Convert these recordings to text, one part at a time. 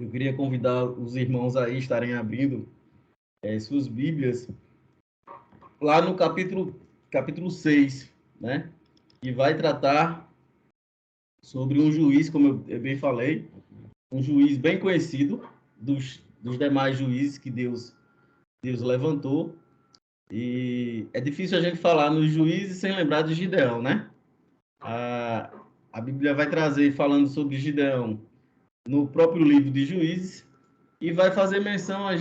Eu queria convidar os irmãos a estarem abrindo suas Bíblias lá no capítulo 6, né? Que vai tratar sobre um juiz, como eu bem falei, um juiz bem conhecido dos demais juízes que Deus levantou. E é difícil a gente falar nos juízes sem lembrar de Gideão, né? A Bíblia vai trazer falando sobre Gideão no próprio livro de Juízes e vai fazer menção a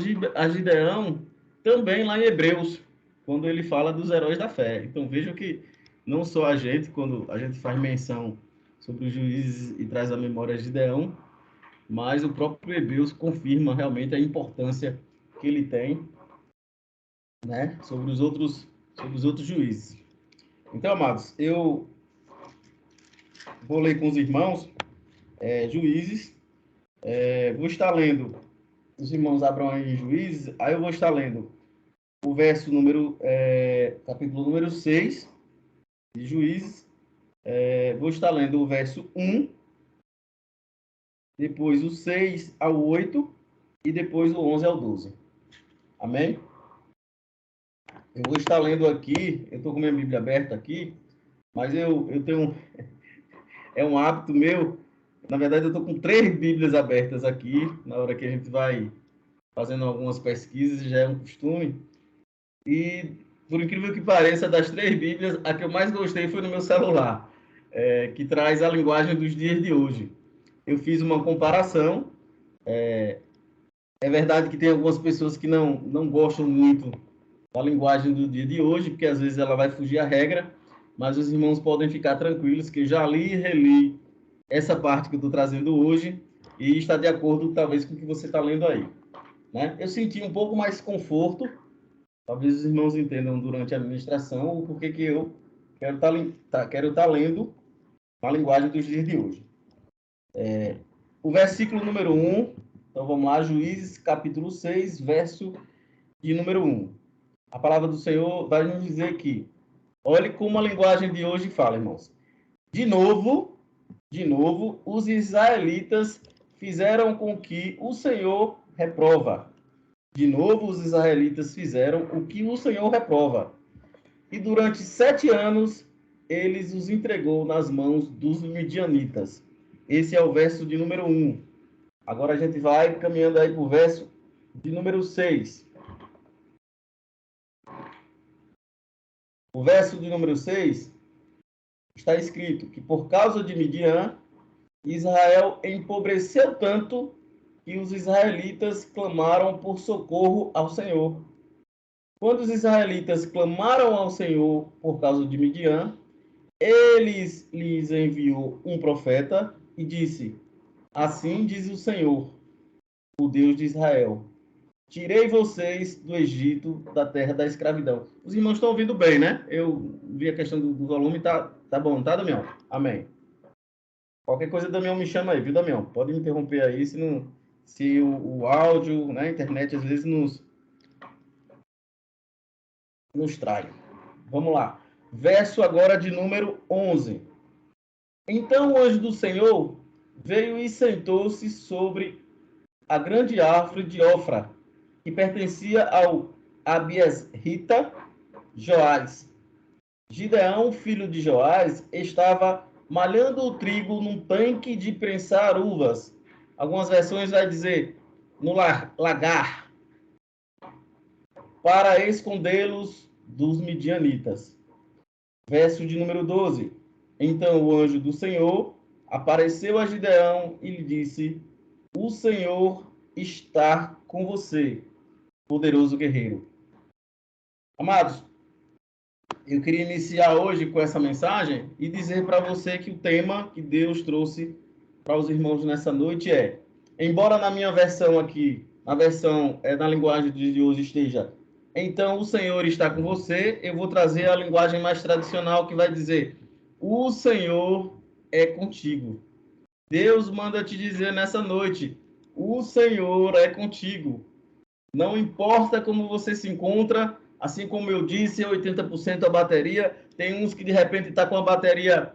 Gideão também lá em Hebreus, quando ele fala dos heróis da fé. Então vejam que não só a gente, quando a gente faz menção sobre os juízes e traz à memória Gideão, mas o próprio Hebreus confirma realmente a importância que ele tem, né, sobre os outros juízes. Então, amados, eu vou ler com os irmãos Juízes, vou estar lendo, os irmãos abram aí Juízes, aí eu vou estar lendo o verso capítulo número 6 de Juízes, vou estar lendo o verso 1, depois o 6 ao 8 e depois o 11 ao 12. Amém? Eu vou estar lendo aqui, eu estou com minha Bíblia aberta aqui, mas eu tenho um hábito meu, na verdade eu estou com 3 Bíblias abertas aqui, na hora que a gente vai fazendo algumas pesquisas, já é um costume, e por incrível que pareça, das 3 Bíblias, a que eu mais gostei foi no meu celular, que traz a linguagem dos dias de hoje. Eu fiz uma comparação, é verdade que tem algumas pessoas que não gostam muito da linguagem do dia de hoje, porque às vezes ela vai fugir à regra, mas os irmãos podem ficar tranquilos que eu já li e reli essa parte que eu estou trazendo hoje e está de acordo, talvez, com o que você está lendo aí, né? Eu senti um pouco mais conforto, talvez os irmãos entendam durante a administração o porquê que eu quero estar lendo a linguagem dos dias de hoje. O versículo número 1, então vamos lá, Juízes, capítulo 6, verso de número 1. A palavra do Senhor vai nos dizer que, olhe como a linguagem de hoje fala, irmãos. De novo, os israelitas fizeram com que o Senhor reprova. De novo, os israelitas fizeram o que o Senhor reprova. E durante 7 anos, eles os entregou nas mãos dos midianitas. Esse é o verso de número 1. Agora a gente vai caminhando aí para o verso de número 6. O verso de número 6 está escrito que por causa de Midian, Israel empobreceu tanto que os israelitas clamaram por socorro ao Senhor. Quando os israelitas clamaram ao Senhor por causa de Midian, eles lhes enviou um profeta e disse: assim diz o Senhor, o Deus de Israel: tirei vocês do Egito, da terra da escravidão. Os irmãos estão ouvindo bem, né? Eu vi a questão do volume, tá bom, tá, Damião? Amém. Qualquer coisa, Damião, me chama aí, viu, Damião? Pode me interromper aí, se o áudio, né, a internet, às vezes nos trai. Vamos lá. Verso agora de número 11. Então o anjo do Senhor veio e sentou-se sobre a grande árvore de Ofra, que pertencia ao Abiesrita Joás. Gideão, filho de Joás, estava malhando o trigo num tanque de prensar uvas. Algumas versões vai dizer no lagar, para escondê-los dos midianitas. Verso de número 12. Então o anjo do Senhor apareceu a Gideão e lhe disse: o Senhor está com você, poderoso guerreiro. Amados, eu queria iniciar hoje com essa mensagem e dizer para você que o tema que Deus trouxe para os irmãos nessa noite é, embora na minha versão aqui, na linguagem de hoje esteja, então o Senhor está com você, eu vou trazer a linguagem mais tradicional que vai dizer, o Senhor é contigo. Deus manda te dizer nessa noite, o Senhor é contigo. Não importa como você se encontra, assim como eu disse, 80% a bateria. Tem uns que de repente está com a bateria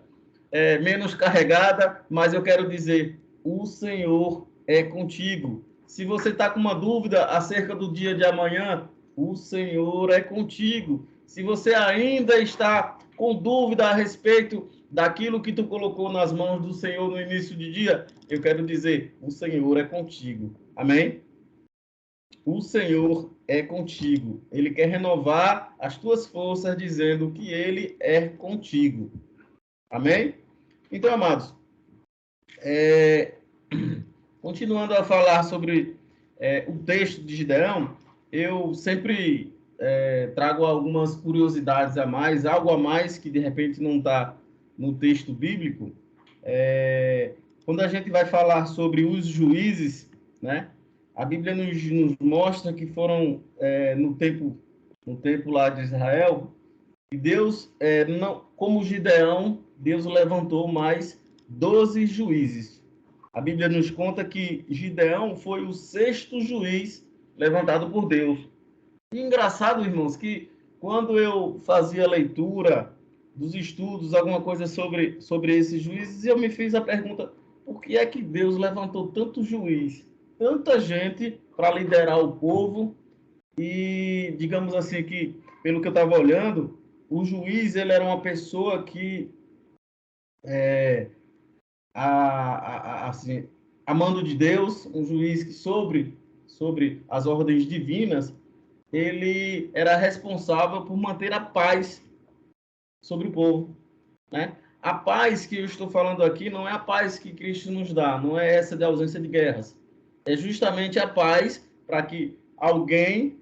menos carregada, mas eu quero dizer, o Senhor é contigo. Se você está com uma dúvida acerca do dia de amanhã, o Senhor é contigo. Se você ainda está com dúvida a respeito daquilo que tu colocou nas mãos do Senhor no início de dia, eu quero dizer, o Senhor é contigo. Amém? O Senhor é contigo. Ele quer renovar as tuas forças, dizendo que Ele é contigo. Amém? Então, amados, continuando a falar sobre o texto de Gideão, eu sempre trago algumas curiosidades a mais, algo a mais que de repente não está no texto bíblico. Quando a gente vai falar sobre os juízes, né? A Bíblia nos mostra que foram no tempo lá de Israel, e Deus, não, como Gideão, Deus levantou mais 12 juízes. A Bíblia nos conta que Gideão foi o sexto juiz levantado por Deus. E engraçado, irmãos, que quando eu fazia leitura dos estudos, alguma coisa sobre esses juízes, eu me fiz a pergunta, por que é que Deus levantou tanto juiz, tanta gente para liderar o povo? E, digamos assim, que, pelo que eu estava olhando, o juiz ele era uma pessoa que, assim, amando de Deus, um juiz que sobre as ordens divinas, ele era responsável por manter a paz sobre o povo, né? A paz que eu estou falando aqui não é a paz que Cristo nos dá, não é essa de ausência de guerras. É justamente a paz para que alguém,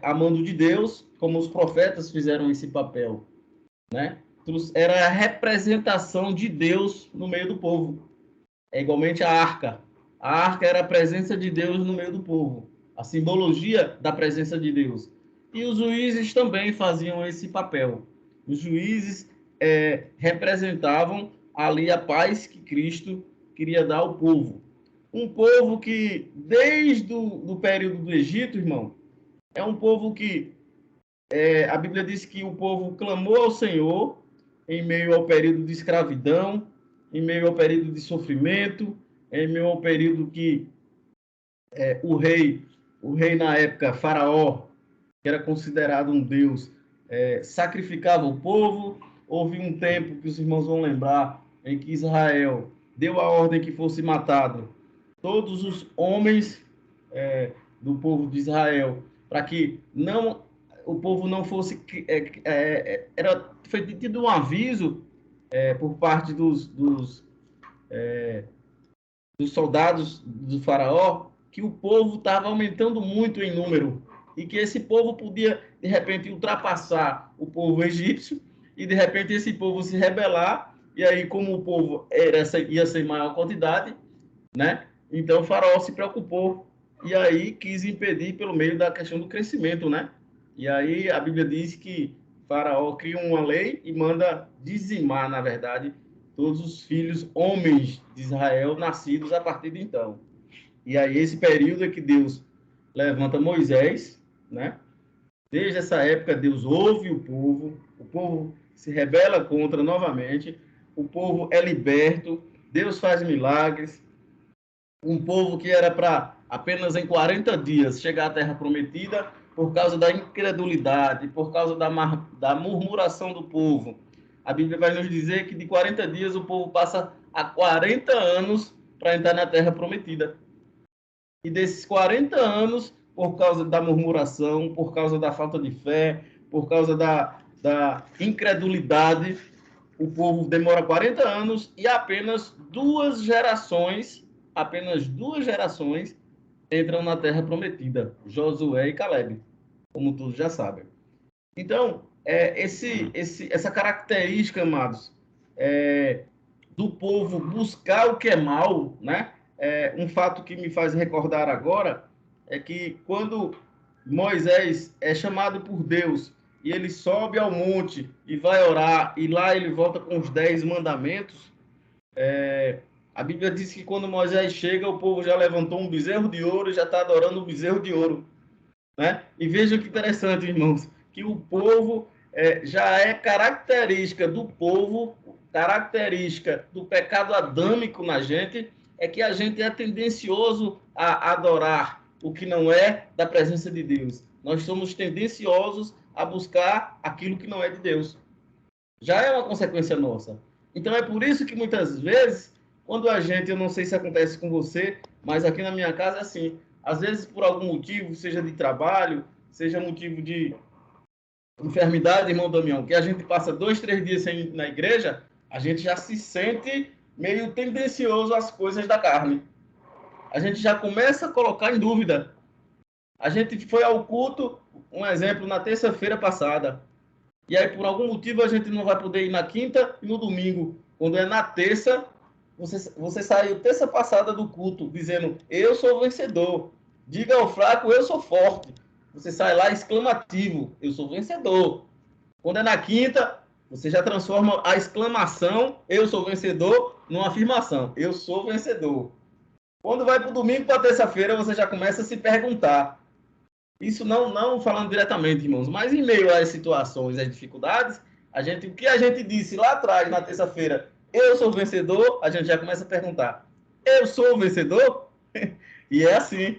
amando de Deus, como os profetas fizeram esse papel, né? Era a representação de Deus no meio do povo. É igualmente a arca. A arca era a presença de Deus no meio do povo, a simbologia da presença de Deus. E os juízes também faziam esse papel. Os juízes representavam ali a paz que Cristo queria dar ao povo. Um povo que, desde o período do Egito, irmão, é um povo que a Bíblia diz que o povo clamou ao Senhor em meio ao período de escravidão, em meio ao período de sofrimento, em meio ao período que o rei na época, Faraó, que era considerado um deus, sacrificava o povo. Houve um tempo que os irmãos vão lembrar em que Israel deu a ordem que fosse matado todos os homens do povo de Israel, para que não o povo não fosse foi tido um aviso por parte dos soldados do faraó que o povo estava aumentando muito em número e que esse povo podia de repente ultrapassar o povo egípcio e de repente esse povo se rebelar e aí como o povo ia ser maior quantidade, né? Então o faraó se preocupou e aí quis impedir pelo meio da questão do crescimento, né? E aí a Bíblia diz que faraó cria uma lei e manda dizimar, na verdade, todos os filhos homens de Israel nascidos a partir de então. E aí esse período é que Deus levanta Moisés, né? Desde essa época Deus ouve o povo se rebela contra novamente, o povo é liberto, Deus faz milagres, um povo que era para apenas em 40 dias chegar à terra prometida, por causa da incredulidade, por causa da murmuração do povo. A Bíblia vai nos dizer que de 40 dias o povo passa a 40 anos para entrar na terra prometida. E desses 40 anos, por causa da murmuração, por causa da falta de fé, por causa da incredulidade, o povo demora 40 anos e apenas duas gerações entram na Terra Prometida, Josué e Caleb, como todos já sabem. Então, essa característica, amados, do povo buscar o que é mal, né? Um fato que me faz recordar agora é que quando Moisés é chamado por Deus e ele sobe ao monte e vai orar, e lá ele volta com os 10 mandamentos, a Bíblia diz que quando Moisés chega, o povo já levantou um bezerro de ouro e já está adorando o bezerro de ouro, né? E veja que interessante, irmãos, que o povo já é característica do povo, característica do pecado adâmico na gente, é que a gente é tendencioso a adorar o que não é da presença de Deus. Nós somos tendenciosos a buscar aquilo que não é de Deus. Já é uma consequência nossa. Então é por isso que muitas vezes, quando a gente, eu não sei se acontece com você, mas aqui na minha casa é assim, às vezes por algum motivo, seja de trabalho, seja motivo de enfermidade, irmão Damião, que a gente passa 2, 3 dias sem ir na igreja, a gente já se sente meio tendencioso às coisas da carne. A gente já começa a colocar em dúvida. A gente foi ao culto, um exemplo, na terça-feira passada. E aí, por algum motivo, a gente não vai poder ir na quinta e no domingo. Quando é na terça, você saiu terça passada do culto dizendo, eu sou vencedor. Diga ao fraco, eu sou forte. Você sai lá exclamativo, eu sou vencedor. Quando é na quinta, você já transforma a exclamação, eu sou vencedor, numa afirmação, eu sou vencedor. Quando vai para o domingo, para terça-feira, você já começa a se perguntar. Isso não falando diretamente, irmãos, mas em meio às situações, às dificuldades, o que a gente disse lá atrás, na terça-feira, eu sou vencedor, a gente já começa a perguntar, eu sou vencedor? E é assim.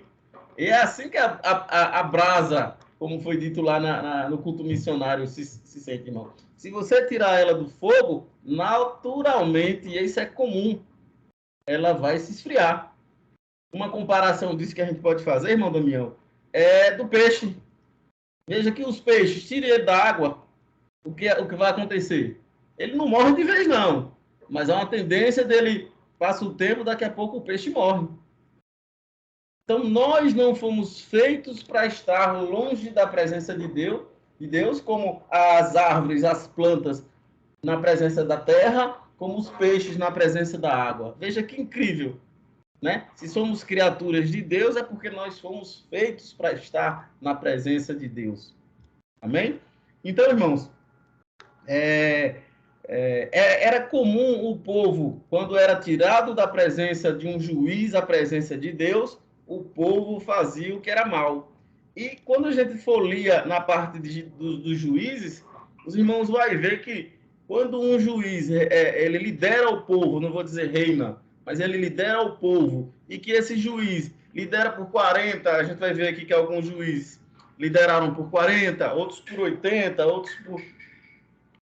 E é assim que a brasa, como foi dito lá no culto missionário, se sente, irmão. Se você tirar ela do fogo, naturalmente, e isso é comum, ela vai se esfriar. Uma comparação disso que a gente pode fazer, irmão Damião, é do peixe. Veja que os peixes, tire ele da água, o que vai acontecer? Ele não morre de vez, não. Mas há uma tendência dele, passa o tempo, daqui a pouco o peixe morre. Então, nós não fomos feitos para estar longe da presença de Deus, como as árvores, as plantas na presença da terra, como os peixes na presença da água. Veja que incrível, né? Se somos criaturas de Deus, é porque nós fomos feitos para estar na presença de Deus. Amém? Então, irmãos, era comum o povo, quando era tirado da presença de um juiz à presença de Deus, o povo fazia o que era mal. E quando a gente for ler na parte dos juízes, os irmãos vão ver que quando um juiz ele lidera o povo, não vou dizer reina, mas ele lidera o povo, e que esse juiz lidera por 40, a gente vai ver aqui que alguns juízes lideraram por 40, outros por 80, outros por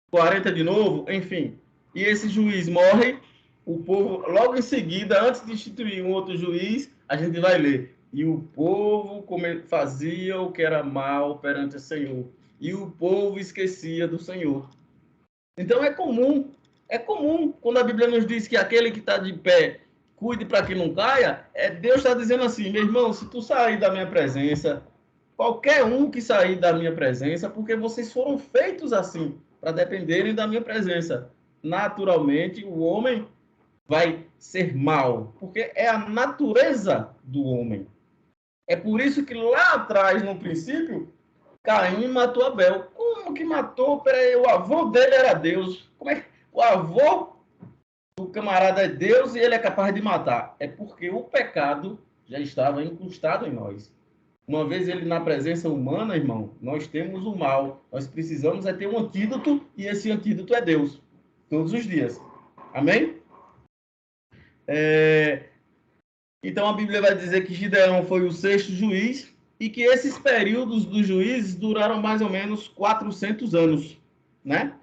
40 de novo, enfim. E esse juiz morre, o povo, logo em seguida, antes de instituir um outro juiz, a gente vai ler. E o povo fazia o que era mal perante o Senhor. E o povo esquecia do Senhor. Então é comum, quando a Bíblia nos diz que aquele que está de pé, cuide para que não caia, Deus está dizendo assim, meu irmão, se tu sair da minha presença, qualquer um que sair da minha presença, porque vocês foram feitos assim, para dependerem da minha presença. Naturalmente, o homem vai ser mal, porque é a natureza do homem. É por isso que lá atrás, no princípio, Caim matou Abel. Como que matou? Peraí, o avô dele era Deus. Como é que o avô do camarada é Deus e ele é capaz de matar? É porque o pecado já estava incrustado em nós. Uma vez ele na presença humana, irmão, nós temos o mal. Nós precisamos ter um antídoto e esse antídoto é Deus. Todos os dias. Amém? Então a Bíblia vai dizer que Gideão foi o sexto juiz e que esses períodos dos juízes duraram mais ou menos 400 anos, né?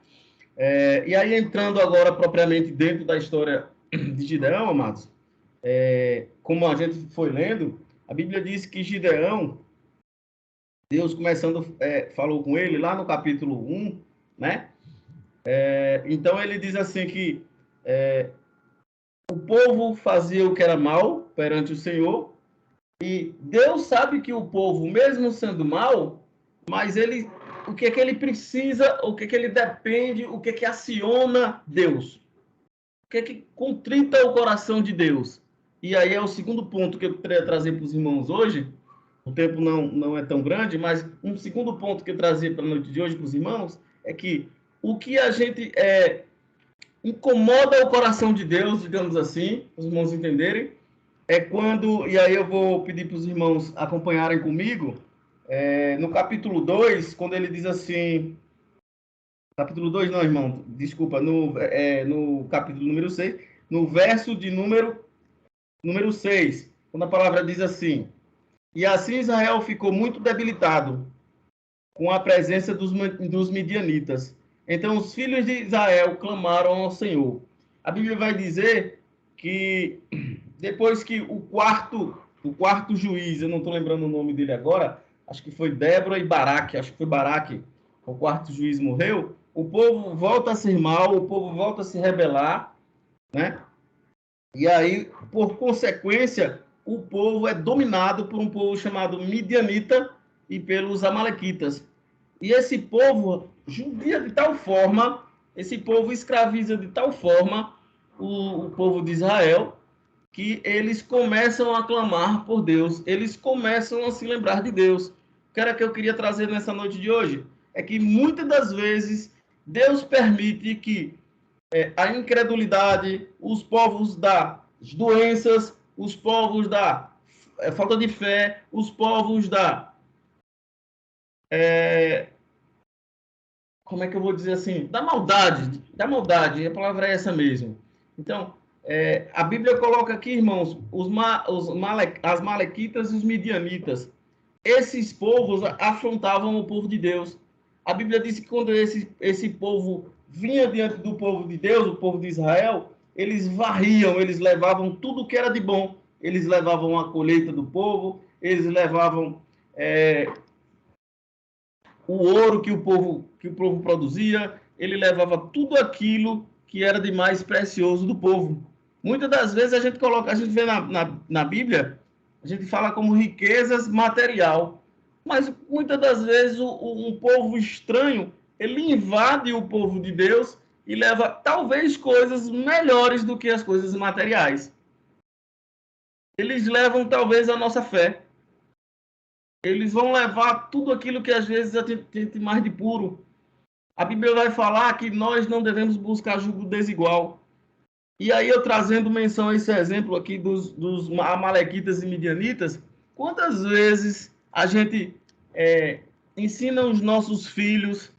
E aí entrando agora propriamente dentro da história de Gideão, amados, como a gente foi lendo, a Bíblia diz que Gideão, Deus falou com ele lá no capítulo 1, né? Então ele diz assim que o povo fazia o que era mal perante o Senhor, e Deus sabe que o povo, mesmo sendo mal, mas o que é que ele precisa, o que é que ele depende, o que é que aciona Deus? O que é que contrita o coração de Deus? E aí é o segundo ponto que eu queria trazer para os irmãos hoje. O tempo não é tão grande, mas um segundo ponto que eu trazia para a noite de hoje para os irmãos é que o que a gente incomoda o coração de Deus, digamos assim, os irmãos entenderem, é quando, e aí eu vou pedir para os irmãos acompanharem comigo, no capítulo 2, quando ele diz assim, capítulo 2 não, irmão, desculpa, no capítulo número 6, no verso de número número 6, quando a palavra diz assim: e assim Israel ficou muito debilitado com a presença dos midianitas. Então os filhos de Israel clamaram ao Senhor. A Bíblia vai dizer que depois que o quarto juiz, eu não estou lembrando o nome dele agora, acho que foi Débora e Baraque, acho que foi Baraque, o quarto juiz morreu, o povo volta a ser mal, o povo volta a se rebelar, né? E aí, por consequência, o povo é dominado por um povo chamado Midianita e pelos Amalequitas. E esse povo judia de tal forma, esse povo escraviza de tal forma o povo de Israel, que eles começam a clamar por Deus, eles começam a se lembrar de Deus. O que era que eu queria trazer nessa noite de hoje? É que muitas das vezes Deus permite que a incredulidade, os povos das doenças, os povos da falta de fé, os povos da como é que eu vou dizer assim, da maldade, a palavra é essa mesmo. Então, a Bíblia coloca aqui, irmãos, as malequitas e os midianitas. Esses povos afrontavam o povo de Deus. A Bíblia diz que quando esse povo vinha diante do povo de Deus, o povo de Israel, eles varriam, eles levavam tudo que era de bom. Eles levavam a colheita do povo, eles levavam o ouro que o povo produzia, ele levava tudo aquilo que era de mais precioso do povo. Muitas das vezes a gente vê na Bíblia, a gente fala como riquezas material, mas muitas das vezes um povo estranho, ele invade o povo de Deus e leva talvez coisas melhores do que as coisas materiais. Eles levam talvez a nossa fé. Eles vão levar tudo aquilo que às vezes a gente tem mais de puro. A Bíblia vai falar que nós não devemos buscar julgo desigual. E aí eu trazendo menção a esse exemplo aqui dos amalequitas e midianitas, quantas vezes a gente ensina os nossos filhos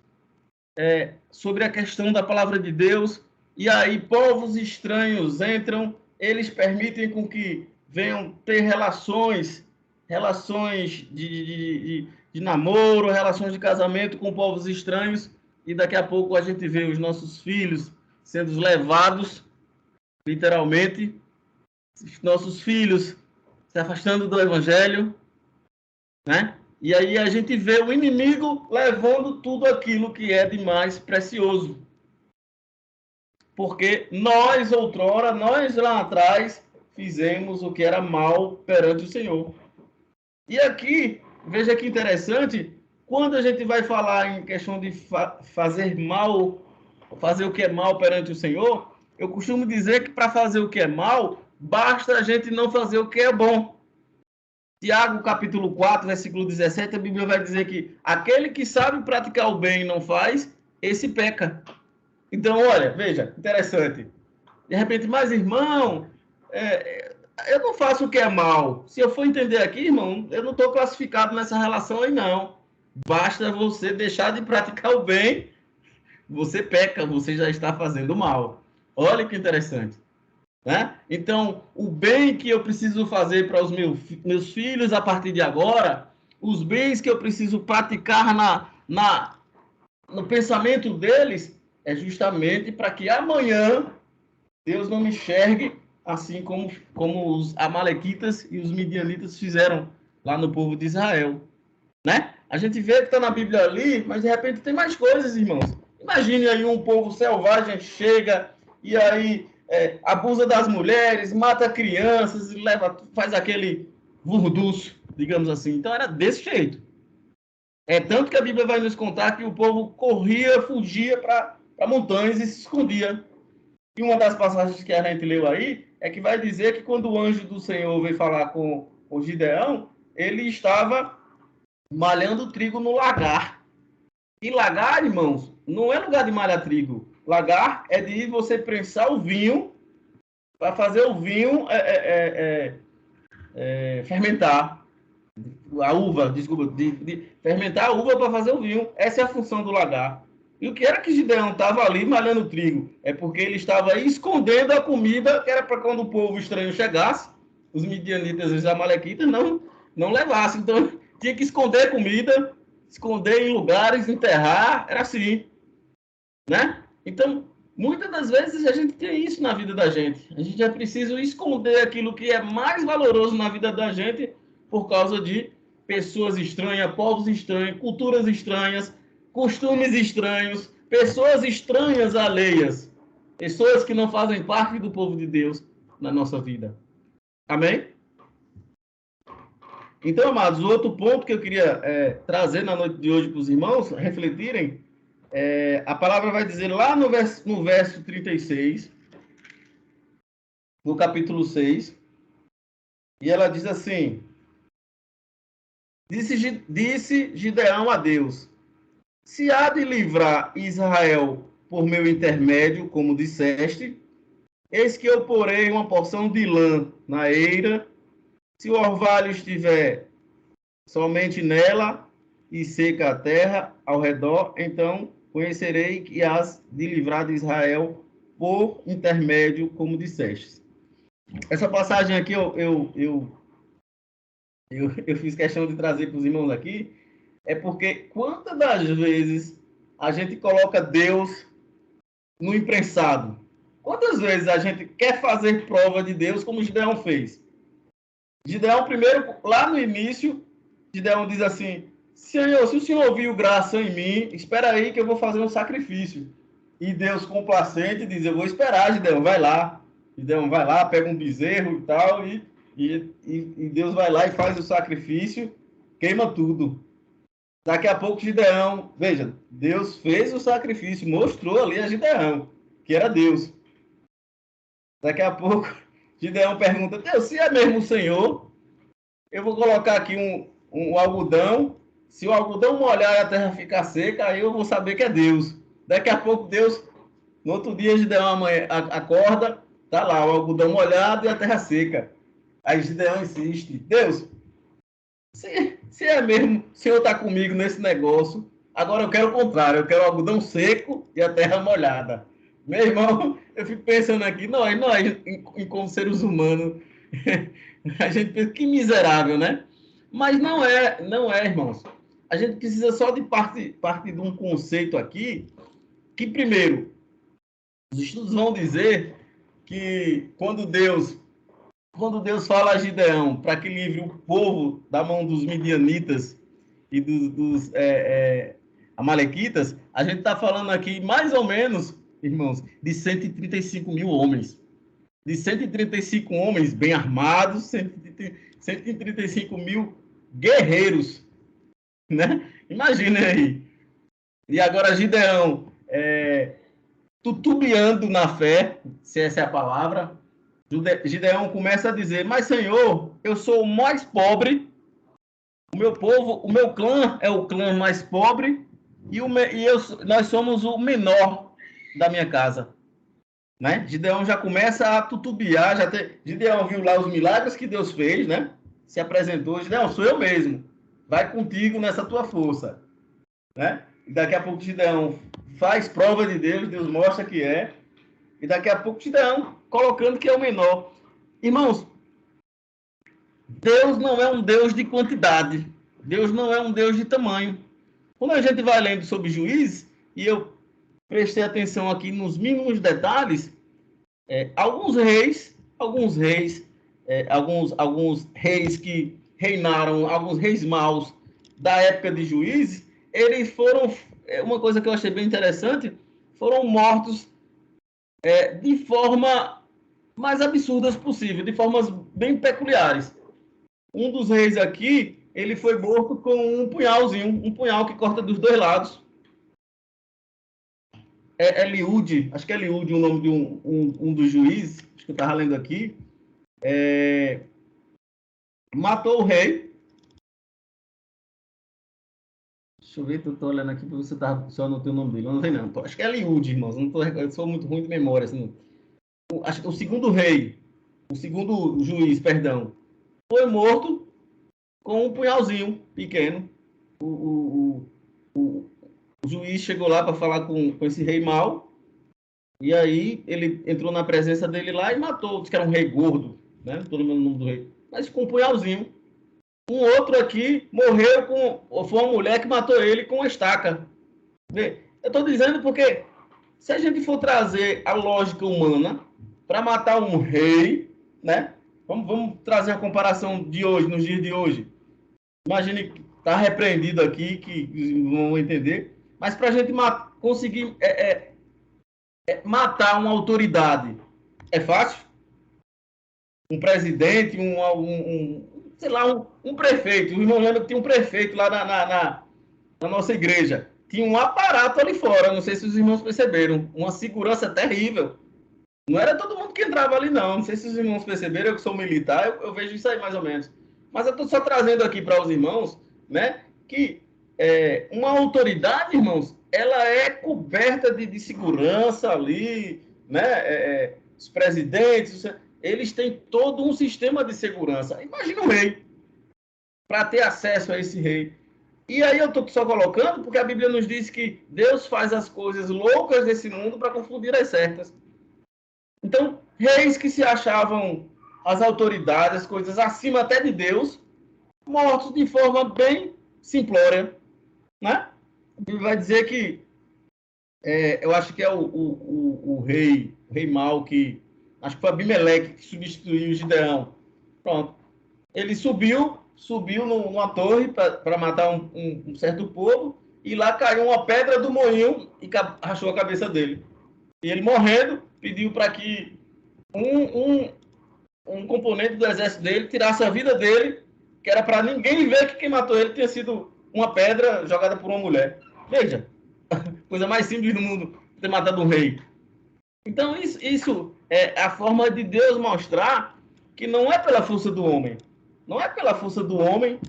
sobre a questão da palavra de Deus, e aí povos estranhos entram, eles permitem com que venham ter relações de namoro, relações de casamento com povos estranhos, e daqui a pouco a gente vê os nossos filhos sendo levados, literalmente, os nossos filhos se afastando do evangelho, né? E aí a gente vê o inimigo levando tudo aquilo que é de mais precioso. Porque nós, outrora, nós lá atrás, fizemos o que era mal perante o Senhor. E aqui, veja que interessante, quando a gente vai falar em questão de fazer mal, fazer o que é mal perante o Senhor, eu costumo dizer que para fazer o que é mal, basta a gente não fazer o que é bom. Tiago, capítulo 4, versículo 17, a Bíblia vai dizer que aquele que sabe praticar o bem e não faz, esse peca. Então, olha, veja, interessante. De repente, mas irmão, eu não faço o que é mal. Se eu for entender aqui, irmão, eu não estou classificado nessa relação aí, não. Basta você deixar de praticar o bem, você peca, você já está fazendo mal. Olha que interessante. Né? Então, o bem que eu preciso fazer para os meus filhos a partir de agora, os bens que eu preciso praticar no pensamento deles, é justamente para que amanhã Deus não me enxergue assim como os amalequitas e os midianitas fizeram lá no povo de Israel. Né? A gente vê que está na Bíblia ali, mas de repente tem mais coisas, irmãos. Imagine aí um povo selvagem chega e aí abusa das mulheres, mata crianças, faz aquele vurdúcio, digamos assim. Então era desse jeito. É tanto que a Bíblia vai nos contar que o povo corria, fugia para montanhas e se escondia. E uma das passagens que a gente leu aí é que vai dizer que quando o anjo do Senhor veio falar com o Gideão, ele estava malhando trigo no lagar. E lagar, irmãos, não é lugar de malhar trigo. Lagar é de você prensar o vinho para fazer o vinho fermentar. A uva, desculpa, de fermentar a uva para fazer o vinho. Essa é a função do lagar. E o que era que Gideão estava ali malhando trigo? É porque ele estava escondendo a comida que era para quando o povo estranho chegasse, os midianitas e os amalequitas não levassem. Então, tinha que esconder comida, esconder em lugares, enterrar, era assim, né? Então, muitas das vezes a gente tem isso na vida da gente. A gente é preciso esconder aquilo que é mais valoroso na vida da gente por causa de pessoas estranhas, povos estranhos, culturas estranhas, costumes estranhos, pessoas estranhas alheias, pessoas que não fazem parte do povo de Deus na nossa vida. Amém? Então, amados, o outro ponto que eu queria trazer na noite de hoje para os irmãos refletirem, a palavra vai dizer lá no verso 36, no capítulo 6, e ela diz assim: disse Gideão a Deus: se há de livrar Israel por meu intermédio, como disseste, eis que eu porei uma porção de lã na eira, se o orvalho estiver somente nela e seca a terra ao redor, então conhecerei que has de livrar de Israel por intermédio, como disseste. Essa passagem aqui eu fiz questão de trazer para os irmãos aqui, é porque quantas das vezes a gente coloca Deus no imprensado? Quantas vezes a gente quer fazer prova de Deus como Gideão fez? Gideão, primeiro, lá no início, Gideão diz assim: Senhor, se o Senhor viu graça em mim, espera aí que eu vou fazer um sacrifício. E Deus, complacente, diz: eu vou esperar, Gideão, vai lá. Gideão vai lá, pega um bezerro e tal, e Deus vai lá e faz o sacrifício, queima tudo. Daqui a pouco, Gideão, veja, Deus fez o sacrifício, mostrou ali a Gideão, que era Deus. Daqui a pouco, Gideão pergunta: Deus, se é mesmo o Senhor, eu vou colocar aqui um algodão. Se o algodão molhar e a terra ficar seca, aí eu vou saber que é Deus. Daqui a pouco, Deus, no outro dia, Gideão acorda, tá lá, o algodão molhado e a terra seca. Aí Gideão insiste: Deus, se é mesmo, o Senhor está comigo nesse negócio, agora eu quero o contrário, eu quero o algodão seco e a terra molhada. Meu irmão, eu fico pensando aqui, nós como seres humanos, a gente pensa que miserável, né? Mas não é, irmãos. A gente precisa só de parte de um conceito aqui, que primeiro, os estudos vão dizer que quando Deus fala a Gideão para que livre o povo da mão dos midianitas e dos amalequitas, a gente está falando aqui mais ou menos, irmãos, de 135 mil homens. De 135 homens bem armados, 135 mil guerreiros, né? Imaginem aí. E agora Gideão tutubiando na fé, se essa é a palavra, Gideão começa a dizer: mas Senhor, eu sou o mais pobre, o meu povo, o meu clã é o clã mais pobre nós somos o menor da minha casa. Né? Gideão já começa a tutubiar, Gideão viu lá os milagres que Deus fez, né? Se apresentou: Gideão, sou eu mesmo, vai contigo nessa tua força. Né? E daqui a pouco Gideão faz prova de Deus, Deus mostra que é, e daqui a pouco Gideão colocando que é o menor. Irmãos, Deus não é um Deus de quantidade. Deus não é um Deus de tamanho. Quando a gente vai lendo sobre Juízes, e eu prestei atenção aqui nos mínimos detalhes, alguns reis que reinaram, alguns reis maus da época de Juízes, eles foram, uma coisa que eu achei bem interessante, foram mortos de forma mais absurdas possível, de formas bem peculiares. Um dos reis aqui, ele foi morto com um punhalzinho, um punhal que corta dos dois lados. Eliúde, acho que é Eliúde o nome de um dos juízes, acho que eu estava lendo aqui, matou o rei. Deixa eu ver, eu estou olhando aqui para você só não tem o nome dele, eu não sei não. Acho que é Eliúde, irmãos, eu sou muito ruim de memória. Assim. Acho que o segundo juiz, perdão, foi morto com um punhalzinho pequeno. O juiz chegou lá para falar com esse rei mau, e aí ele entrou na presença dele lá e matou, disse que era um rei gordo, né? Não estou lembrando o nome do rei, mas com um punhalzinho. Um outro aqui morreu com... Foi uma mulher que matou ele com uma estaca. Vê, eu estou dizendo porque se a gente for trazer a lógica humana para matar um rei, né? Vamos trazer a comparação de hoje, nos dias de hoje. Imagine que está repreendido aqui, que vão entender. Mas para a gente conseguir matar uma autoridade, é fácil? Um presidente, sei lá, um prefeito. O irmão lembra que tinha um prefeito lá na nossa igreja. Tinha um aparato ali fora, não sei se os irmãos perceberam. Uma segurança terrível. Não era todo mundo que entrava ali, não. Não sei se os irmãos perceberam, eu que sou militar, eu vejo isso aí mais ou menos. Mas eu estou só trazendo aqui para os irmãos, né, que uma autoridade, irmãos, ela é coberta de segurança ali, né? Os presidentes, eles têm todo um sistema de segurança. Imagina o rei, para ter acesso a esse rei. E aí eu estou só colocando porque a Bíblia nos diz que Deus faz as coisas loucas desse mundo para confundir as certas. Então, reis que se achavam as autoridades, as coisas acima até de Deus, mortos de forma bem simplória, né? A Bíblia vai dizer que, eu acho que é o rei mau, que acho que foi Abimeleque que substituiu o Gideão. Pronto. Ele subiu numa torre para matar um certo povo, e lá caiu uma pedra do moinho e rachou a cabeça dele. E ele, morrendo, pediu para que um componente do exército dele tirasse a vida dele, que era para ninguém ver que quem matou ele tinha sido uma pedra jogada por uma mulher. Veja, coisa mais simples do mundo, ter matado um rei. Então, isso é a forma de Deus mostrar que não é pela força do homem. Não é pela força do homem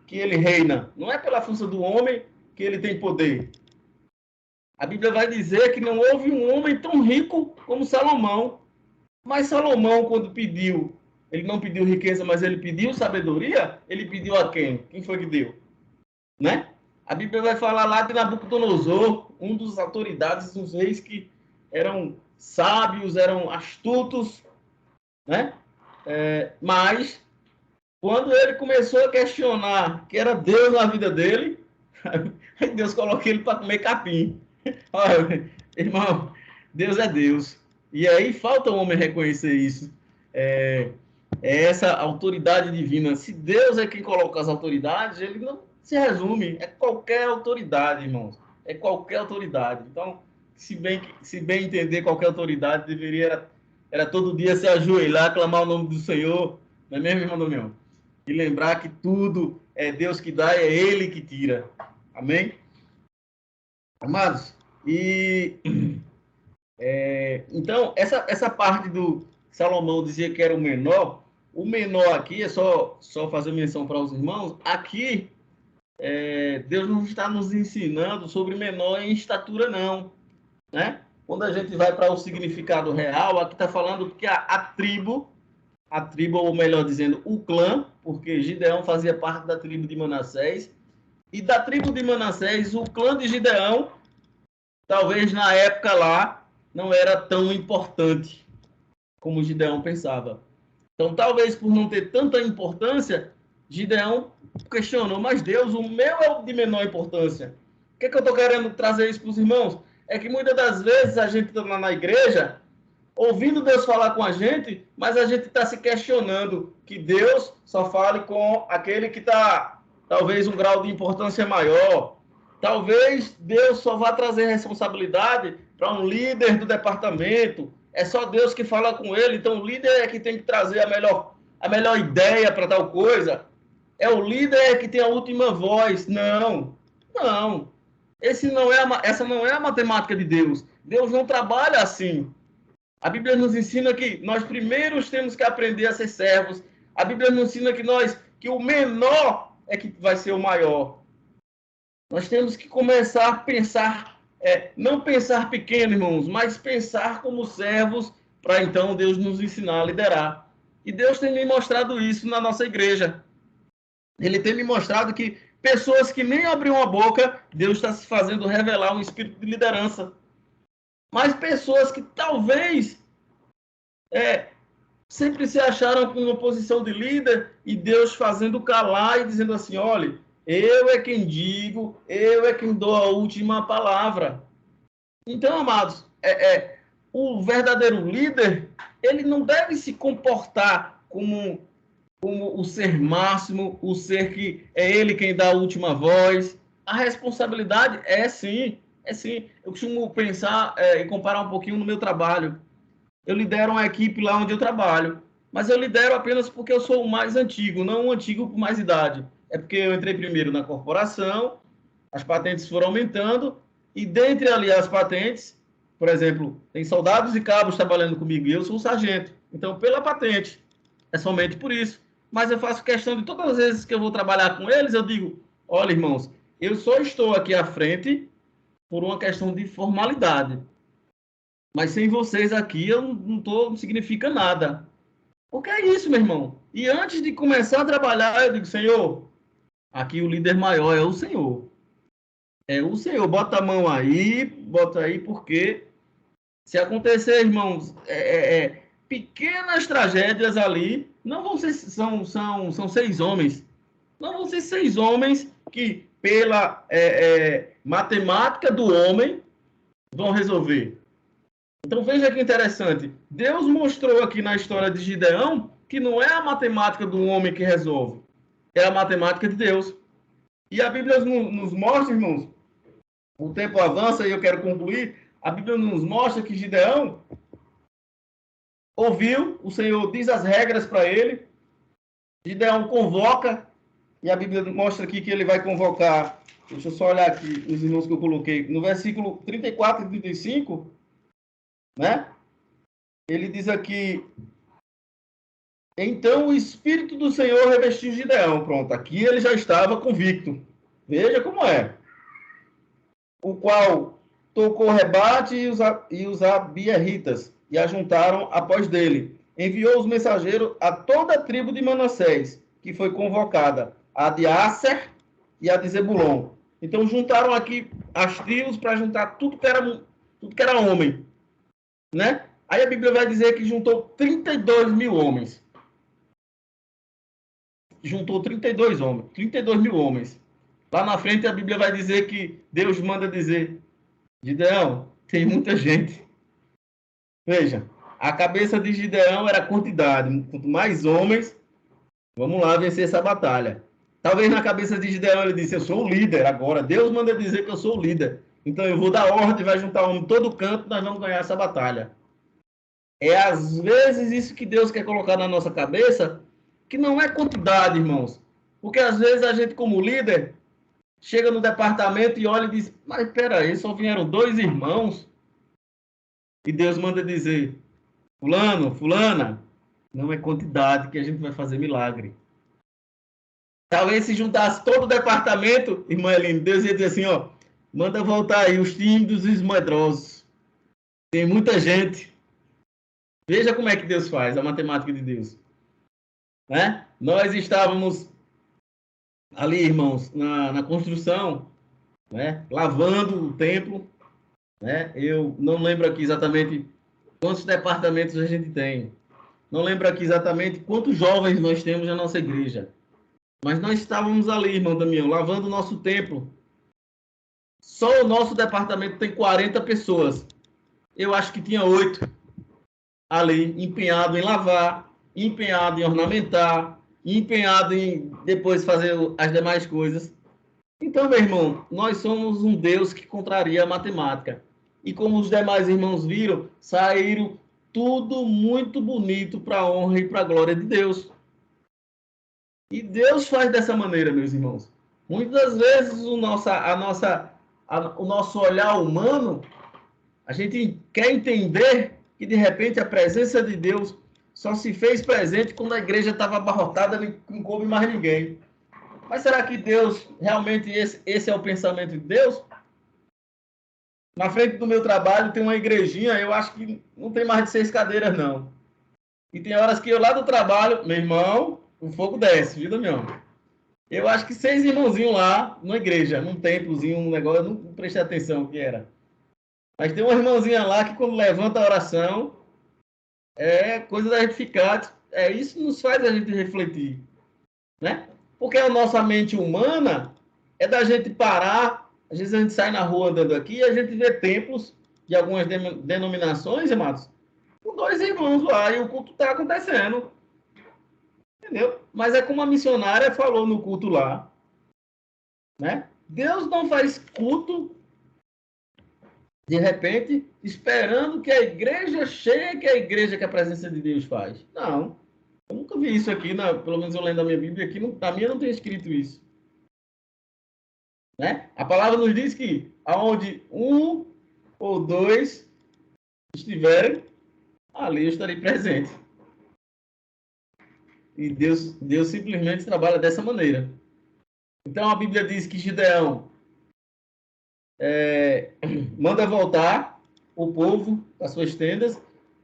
que ele reina. Não é pela força do homem que ele tem poder. A Bíblia vai dizer que não houve um homem tão rico como Salomão. Mas Salomão, quando pediu, ele não pediu riqueza, mas ele pediu sabedoria, ele pediu a quem? Quem foi que deu? Né? A Bíblia vai falar lá de Nabucodonosor, um dos autoridades dos reis que eram sábios, eram astutos, né? Mas, quando ele começou a questionar que era Deus na vida dele, Deus colocou ele para comer capim. Olha, irmão, Deus é Deus. E aí falta o homem reconhecer isso. É essa autoridade divina. Se Deus é quem coloca as autoridades, ele não se resume. É qualquer autoridade, irmãos. É qualquer autoridade. Então, se bem entender qualquer autoridade, deveria era todo dia se ajoelhar, clamar o nome do Senhor. Não é mesmo, irmão do meu? E lembrar que tudo é Deus que dá, é Ele que tira. Amém? Amados, então, essa parte do Salomão dizia que era o menor aqui, é só fazer menção para os irmãos, aqui Deus não está nos ensinando sobre menor em estatura, não. Né? Quando a gente vai para o significado real, aqui está falando que a tribo, ou melhor dizendo, o clã, porque Gideão fazia parte da tribo de Manassés, e da tribo de Manassés, o clã de Gideão, talvez na época lá, não era tão importante como Gideão pensava. Então, talvez por não ter tanta importância, Gideão questionou, mas Deus, o meu é o de menor importância. O que eu estou querendo trazer isso para os irmãos? É que muitas das vezes a gente está na igreja, ouvindo Deus falar com a gente, mas a gente está se questionando que Deus só fale com aquele que está, talvez, um grau de importância maior. Talvez Deus só vá trazer responsabilidade para um líder do departamento. É só Deus que fala com ele, então o líder é que tem que trazer a melhor ideia para tal coisa. É o líder que tem a última voz. Não. Essa não é a matemática de Deus. Deus não trabalha assim. A Bíblia nos ensina que nós primeiros temos que aprender a ser servos. A Bíblia nos ensina que o menor é que vai ser o maior. Nós temos que começar a pensar, não pensar pequeno, irmãos, mas pensar como servos, para então Deus nos ensinar a liderar. E Deus tem me mostrado isso na nossa igreja. Ele tem me mostrado que pessoas que nem abriam a boca, Deus está se fazendo revelar um espírito de liderança. Mas pessoas que talvez sempre se acharam com uma posição de líder e Deus fazendo calar e dizendo assim, olha, eu é quem digo, eu é quem dou a última palavra. Então, amados, o verdadeiro líder, ele não deve se comportar como o ser máximo, o ser que é ele quem dá a última voz. A responsabilidade é sim, é sim. Eu costumo pensar e comparar um pouquinho no meu trabalho. Eu lidero uma equipe lá onde eu trabalho, mas eu lidero apenas porque eu sou o mais antigo, não o antigo com mais idade. É porque eu entrei primeiro na corporação, as patentes foram aumentando, e dentre ali as patentes, por exemplo, tem soldados e cabos trabalhando comigo, e eu sou um sargento. Então, pela patente, é somente por isso. Mas eu faço questão de todas as vezes que eu vou trabalhar com eles, eu digo, olha, irmãos, eu só estou aqui à frente por uma questão de formalidade. Mas sem vocês aqui, eu não significa nada. Porque é isso, meu irmão. E antes de começar a trabalhar, eu digo, Senhor, aqui o líder maior é o Senhor. É o Senhor. Bota a mão aí, bota aí, porque se acontecer, irmãos, pequenas tragédias ali, não vão ser, são 6 homens. Não vão ser 6 homens que, pela matemática do homem, vão resolver. Então veja que interessante. Deus mostrou aqui na história de Gideão que não é a matemática do homem que resolve, é a matemática de Deus. E a Bíblia nos mostra, irmãos, o tempo avança e eu quero concluir. A Bíblia nos mostra que Gideão ouviu, o Senhor diz as regras para ele, Gideão convoca, e a Bíblia mostra aqui que ele vai convocar, deixa eu só olhar aqui os irmãos que eu coloquei, no versículo 34 e 35, né? Ele diz aqui, então o Espírito do Senhor revestiu Gideão. Pronto, aqui ele já estava convicto. Veja como é. O qual tocou o rebate e os abierritas, e ajuntaram após dele. Enviou os mensageiros a toda a tribo de Manassés, que foi convocada, a de Asser e a de Zebulon. Então juntaram aqui as tribos para juntar tudo que era homem, né? Aí a Bíblia vai dizer que juntou 32 mil homens. Juntou 32 homens, 32 mil homens. Lá na frente a Bíblia vai dizer que Deus manda dizer, Gideão, tem muita gente. Veja, a cabeça de Gideão era a quantidade. Quanto mais homens, vamos lá vencer essa batalha. Talvez na cabeça de Gideão ele disse, eu sou o líder agora. Deus manda dizer que eu sou o líder. Então eu vou dar ordem, vai juntar homem todo canto, nós vamos ganhar essa batalha. É às vezes isso que Deus quer colocar na nossa cabeça, que não é quantidade, irmãos. Porque às vezes a gente como líder chega no departamento e olha e diz, mas peraí, só vieram 2 irmãos. E Deus manda dizer, fulano, fulana, não é quantidade que a gente vai fazer milagre. Talvez se juntasse todo o departamento, irmã Eline, Deus ia dizer assim, ó, manda voltar aí os tímidos e os medrosos. Tem muita gente. Veja como é que Deus faz, a matemática de Deus. Né? Nós estávamos ali, irmãos, na construção, né? Lavando o templo, né? Eu não lembro aqui exatamente quantos departamentos a gente tem. Não lembro aqui exatamente quantos jovens nós temos na nossa igreja. Mas nós estávamos ali, irmão Damião, lavando o nosso templo. Só o nosso departamento tem 40 pessoas. Eu acho que tinha 8 ali, empenhado em lavar, empenhado em ornamentar, empenhado em depois fazer as demais coisas. Então, meu irmão, nós somos um Deus que contraria a matemática. E como os demais irmãos viram, saíram tudo muito bonito para a honra e para a glória de Deus. E Deus faz dessa maneira, meus irmãos. Muitas vezes o nosso olhar humano, a gente quer entender que de repente a presença de Deus só se fez presente quando a igreja estava abarrotada, não coube mais ninguém. Mas será que Deus, realmente esse é o pensamento de Deus? Na frente do meu trabalho tem uma igrejinha, eu acho que não tem mais de 6 cadeiras, não. E tem horas que eu lá do trabalho, meu irmão, o fogo desce, viu, Damião? Eu acho que 6 irmãozinhos lá, numa igreja, num templozinho, um negócio, eu não prestei atenção o que era. Mas tem uma irmãzinha lá que quando levanta a oração, É coisa da gente ficar. Isso nos faz a gente refletir, né? Porque a nossa mente humana é da gente parar. Às vezes a gente sai na rua andando aqui e a gente vê templos de algumas denominações, amados, com dois irmãos lá e o culto está acontecendo, entendeu? Mas é como a missionária falou no culto lá, né? Deus não faz culto de repente esperando que a igreja chegue, a igreja que a presença de Deus faz. Não, eu nunca vi isso aqui, pelo menos eu lendo a minha Bíblia aqui, na minha não tem escrito isso. Né? A palavra nos diz que aonde um ou dois estiverem, ali eu estarei presente. E Deus simplesmente trabalha dessa maneira. Então a Bíblia diz que Gideão manda voltar o povo às suas tendas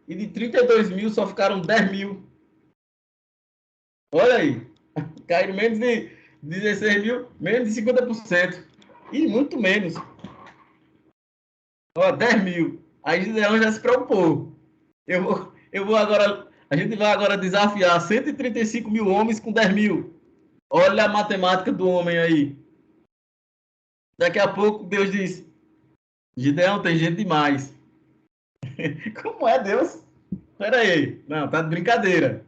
e de 32 mil só ficaram 10 mil. Olha aí, caíram menos de 16 mil, menos de 50%. E muito menos. Ó, 10 mil. Aí Gideão já se preocupou. Eu vou agora, a gente vai agora desafiar 135 mil homens com 10 mil. Olha a matemática do homem aí. Daqui a pouco Deus diz, Gideão, tem gente demais. Como é Deus? Espera aí. Não, tá de brincadeira.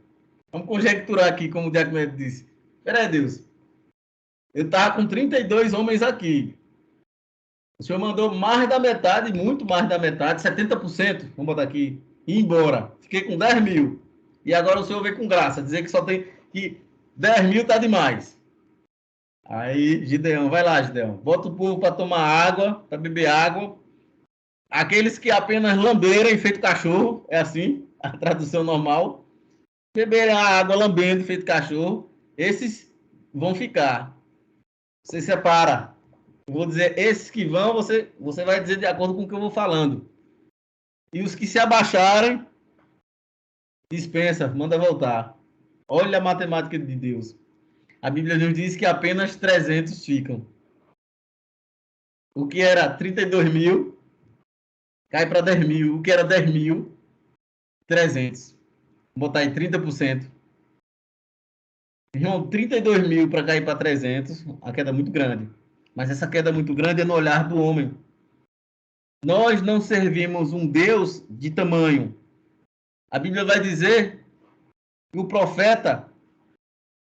Vamos conjecturar aqui, como o Diacomedo disse. Espera aí, Deus. Eu estava com 32 homens aqui. O senhor mandou mais da metade, muito mais da metade, 70%, vamos botar aqui, e ir embora. Fiquei com 10 mil. E agora o senhor vem com graça, dizer que só tem que 10 mil tá demais. Aí, Gideão, vai lá, Gideão. Bota o povo para tomar água, para beber água. Aqueles que apenas lamberem feito cachorro, é assim, a tradução normal. Beberem a água lambendo feito cachorro, esses vão ficar. Você separa. Eu vou dizer, esses que vão, você vai dizer de acordo com o que eu vou falando. E os que se abaixarem, dispensa, manda voltar. Olha a matemática de Deus. A Bíblia nos diz que apenas 300 ficam. O que era 32 mil, cai para 10 mil. O que era 10 mil, 300. Vou botar aí 30%. Irmão, 32 mil para cair para 300, a queda é muito grande. Mas essa queda muito grande é no olhar do homem. Nós não servimos um Deus de tamanho. A Bíblia vai dizer que o profeta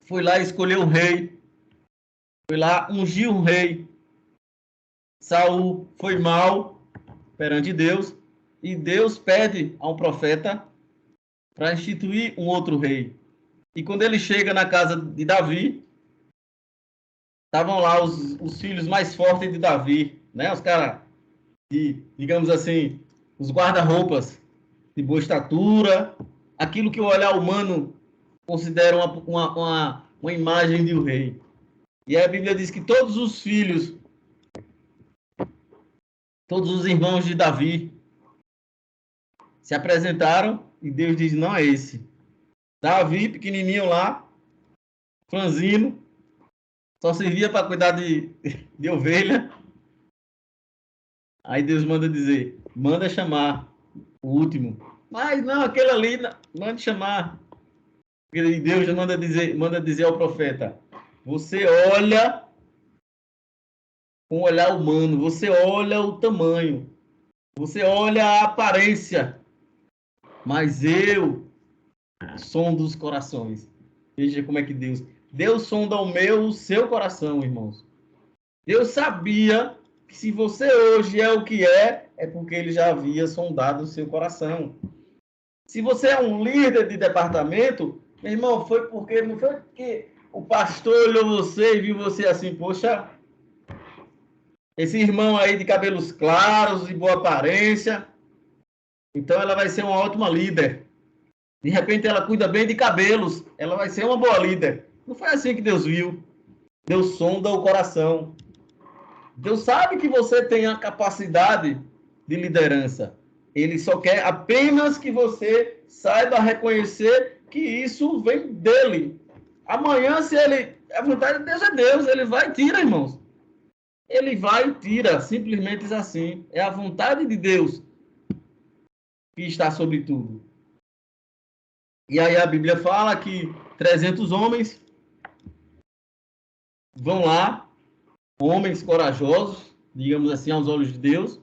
foi lá escolher um rei, foi lá ungir um rei. Saul foi mal perante Deus e Deus pede a um profeta para instituir um outro rei. E quando ele chega na casa de Davi, estavam lá os filhos mais fortes de Davi, né? Os caras, digamos assim, os guarda-roupas de boa estatura, aquilo que o olhar humano considera uma imagem de um rei. E a Bíblia diz que todos os filhos, todos os irmãos de Davi se apresentaram e Deus diz, não é esse. Davi, pequenininho lá, franzino, só servia para cuidar de ovelha. Aí Deus manda dizer, manda chamar o último. Mas não, aquele ali, manda chamar. E Deus manda dizer ao profeta, você olha com um olhar humano, você olha o tamanho, você olha a aparência, mas eu sondo os corações. Veja como é que Deus sonda o meu, o seu coração, irmãos. Deus sabia que se você hoje é o que é porque ele já havia sondado o seu coração. Se você é um líder de departamento, meu irmão, não foi porque o pastor olhou você e viu você assim, poxa, esse irmão aí de cabelos claros, de boa aparência, então ela vai ser uma ótima líder. De repente ela cuida bem de cabelos, ela vai ser uma boa líder. Não foi assim que Deus viu. Deus sonda o coração. Deus sabe que você tem a capacidade de liderança. Ele só quer apenas que você saiba reconhecer que isso vem dele. Amanhã, se ele... A vontade de Deus é Deus, ele vai e tira, irmãos. Ele vai e tira, simplesmente assim. É a vontade de Deus que está sobre tudo. E aí a Bíblia fala que 300 homens vão lá, homens corajosos, digamos assim, aos olhos de Deus.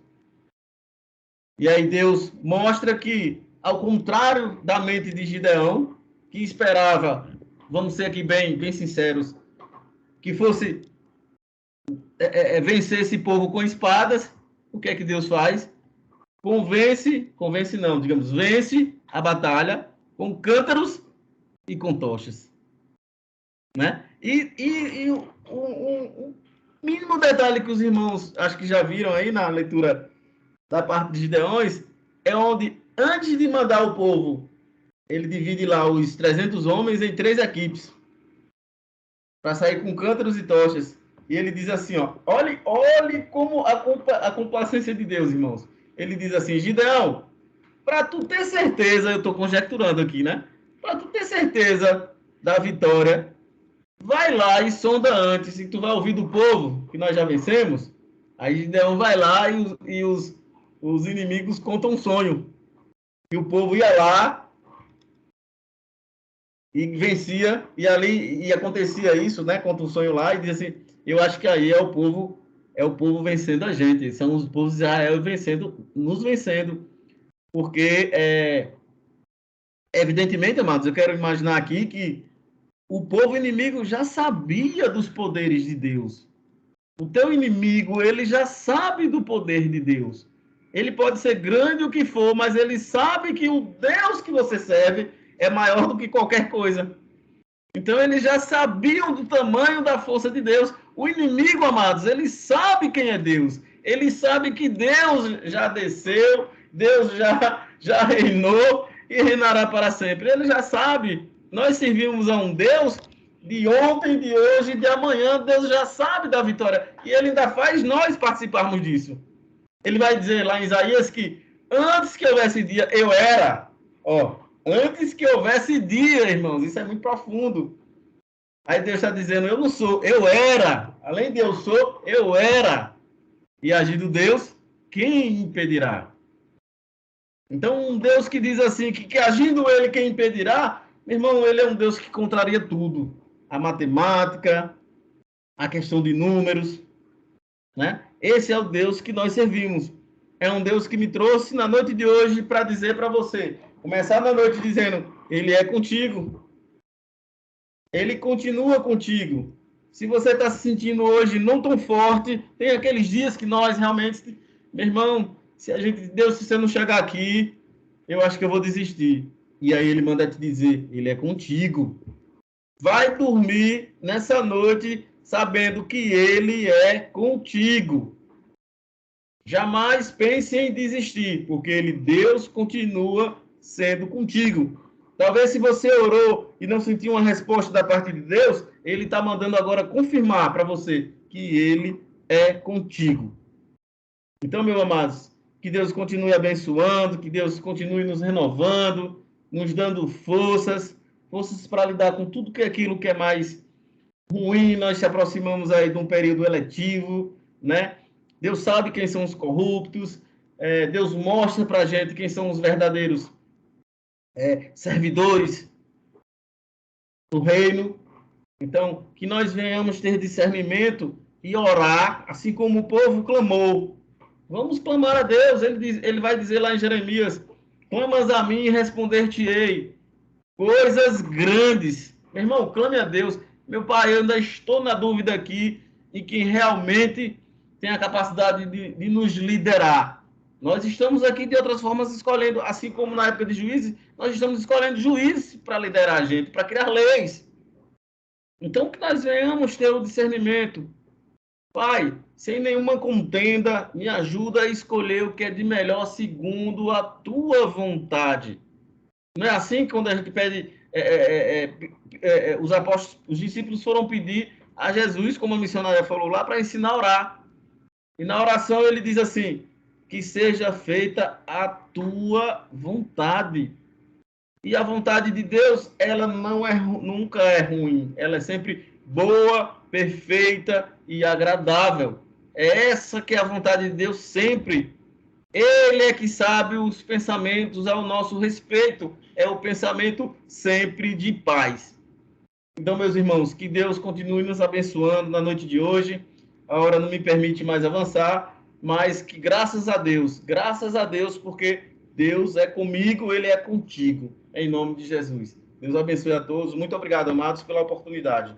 E aí Deus mostra que, ao contrário da mente de Gideão, que esperava, vamos ser aqui bem sinceros, que fosse vencer esse povo com espadas, o que é que Deus faz? Convence não, digamos, vence a batalha com cântaros e com tochas, né? E um mínimo detalhe que os irmãos acho que já viram aí na leitura da parte de Gideões é onde, antes de mandar o povo, ele divide lá os 300 homens em 3 equipes para sair com cântaros e tochas. E ele diz assim, ó, olhe como a complacência de Deus, irmãos. Ele diz assim, Gideão, para tu ter certeza, eu estou conjecturando aqui, né? Para tu ter certeza da vitória, vai lá e sonda antes, se tu vai ouvir do povo, que nós já vencemos, aí Gideão vai lá e os inimigos contam um sonho. E o povo ia lá e vencia, e ali e acontecia isso, né? Conta um sonho lá e diz assim, eu acho que aí é o povo vencendo a gente, são os povos de Israel vencendo, nos vencendo, porque evidentemente, amados, eu quero imaginar aqui que o povo inimigo já sabia dos poderes de Deus. O teu inimigo, ele já sabe do poder de Deus. Ele pode ser grande o que for, mas ele sabe que o Deus que você serve é maior do que qualquer coisa. Então, eles já sabiam do tamanho da força de Deus. O inimigo, amados, ele sabe quem é Deus. Ele sabe que Deus já desceu, Deus já reinou e reinará para sempre. Ele já sabe. Nós servimos a um Deus de ontem, de hoje e de amanhã. Deus já sabe da vitória. E ele ainda faz nós participarmos disso. Ele vai dizer lá em Isaías que antes que houvesse dia, eu era. Ó, antes que houvesse dia, irmãos, isso é muito profundo. Aí Deus está dizendo, eu não sou, eu era. Além de eu sou, eu era. E agindo Deus, quem impedirá? Então, um Deus que diz assim, que agindo ele, quem impedirá? Meu irmão, ele é um Deus que contraria tudo. A matemática, a questão de números, né? Esse é o Deus que nós servimos. É um Deus que me trouxe na noite de hoje para dizer para você. Começar na noite dizendo, ele é contigo. Ele continua contigo. Se você está se sentindo hoje não tão forte, tem aqueles dias que nós realmente, meu irmão, se Deus, se você não chegar aqui, eu acho que eu vou desistir. E aí ele manda te dizer, ele é contigo. Vai dormir nessa noite sabendo que ele é contigo. Jamais pense em desistir, porque Deus continua sendo contigo. Talvez se você orou e não sentiu uma resposta da parte de Deus, ele está mandando agora confirmar para você que ele é contigo. Então, meus amados, que Deus continue abençoando, que Deus continue nos renovando, nos dando forças para lidar com tudo que é aquilo que é mais ruim. Nós se aproximamos aí de um período eletivo, né? Deus sabe quem são os corruptos, Deus mostra para a gente quem são os verdadeiros servidores do reino. Então, que nós venhamos ter discernimento e orar, assim como o povo clamou. Vamos clamar a Deus. Ele vai dizer lá em Jeremias, clamas a mim e responder-te-ei. Coisas grandes. Meu irmão, clame a Deus. Meu pai, eu ainda estou na dúvida aqui em quem realmente tem a capacidade de nos liderar. Nós estamos aqui, de outras formas, escolhendo, assim como na época de juízes, nós estamos escolhendo juízes para liderar a gente, para criar leis. Então, que nós venhamos ter o discernimento. Pai, sem nenhuma contenda, me ajuda a escolher o que é de melhor segundo a tua vontade. Não é assim que quando a gente pede, os apóstolos, os discípulos foram pedir a Jesus, como a missionária falou lá, para ensinar a orar. E na oração ele diz assim, que seja feita a tua vontade. E a vontade de Deus, ela nunca é ruim. Ela é sempre boa, perfeita e agradável. É essa que é a vontade de Deus sempre. Ele é que sabe os pensamentos ao nosso respeito. É o pensamento sempre de paz. Então, meus irmãos, que Deus continue nos abençoando na noite de hoje. A hora não me permite mais avançar, mas que graças a Deus, porque Deus é comigo, Ele é contigo. Em nome de Jesus. Deus abençoe a todos. Muito obrigado, amados, pela oportunidade.